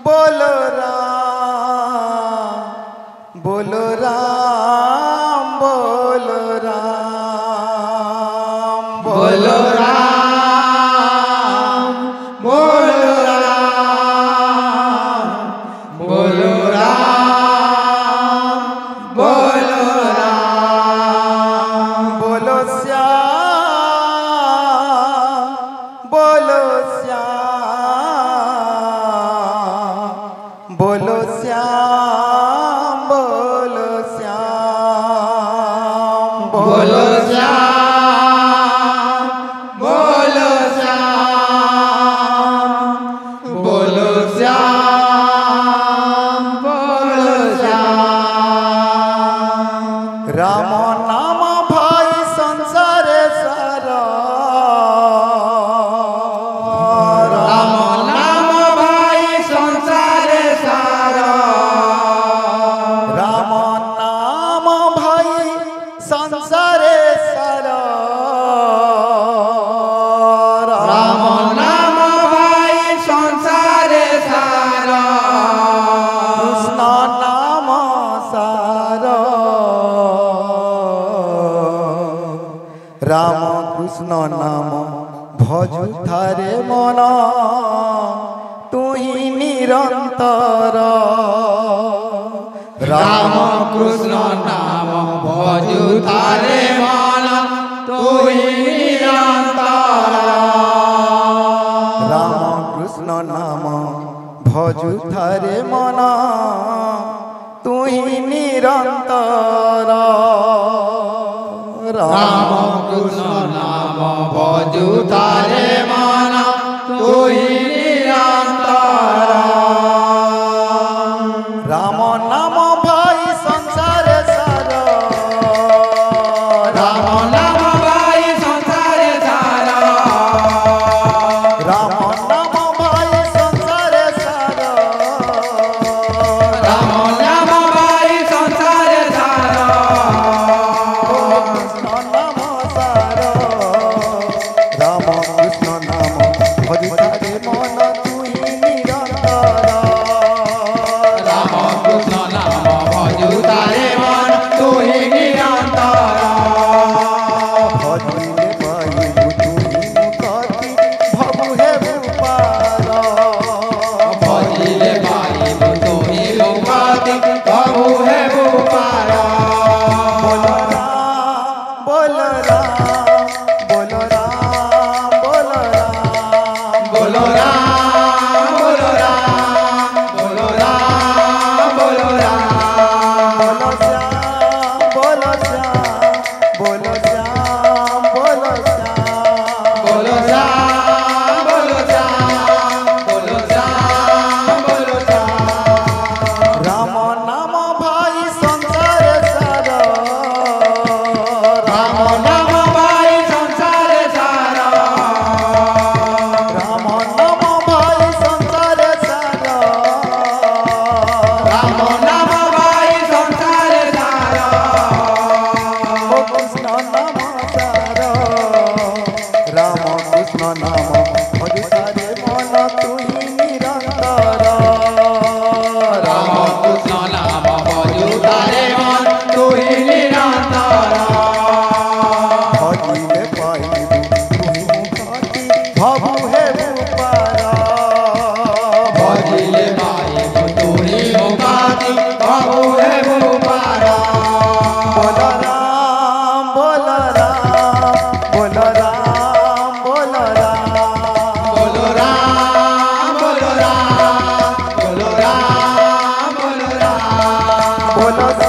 बोलो राम बोलो राम बोलो राम बोलो राम बोलो राम बोलो राम बोलो राम बोलो श्याम बोलो श्याम बोलो श्याम बोलो श्याम बोलो श्याम बोलो श्याम बोलो श्याम बोलो श्याम राम नाम भाई संसारे सारा राम नाम भाई संसारे सारा राम नाम भाई संसारे सारा राम नाम भाई संसारे सारा कृष्ण नाम सारा राम कृष्ण नाम भजु थारे मन तुही निरंतर राम कृष्ण नाम भजु थारे मन तुही निरंतर राम कृष्ण नाम भजु थारे मन तुही निरंतर राम कृष्ण नाम भजु थारे मन तुही निरंतर राम नाम भाई संसारे सारा राम नाम भाई संसारे सारा राम नाम भाई संसारे सारा राम नाम भाई संसारे सारा कृष्ण नाम सारा राम कृष्ण नाम भजु थारे मन तुही निरंतर राम कृष्ण नाम भजु थारे मन तुही निरंतर भजिले पाइबु तुही मुक्ति भवु हेबु पार भजिले पाइबु तुही मुक्ति भवु हेबु पार बोलो राम बोलो राम बोलो राम बोलो राम बोलो राम बोलो राम बोलो राम बोलो राम बोलो श्याम बोलो श्याम बोलो श्याम बोलो श्याम बोलो श्याम बोलो श्याम बोलो श्याम बोलो श्याम राम नाम भाई संसारे सारा राम नाम भाई संसारे सारा राम नाम भाई संसारे सारा राम नाम भाई संसारे सारा ओ कृष्ण नाम सारा राम कृष्ण नाम भजु थारे मन तुही निरंतर राम कृष्ण नाम भजु थारे मन तुही निरंतर भजिले पाइबु तुही मुक्ति भवु हेबु पार भजिले पाइबु तुही मुक्ति भवु हेबु पार बोलो राम बोलो राम बोलो राम बोलो राम बोलो राम बोलो राम बोलो राम बोलो राम बोलो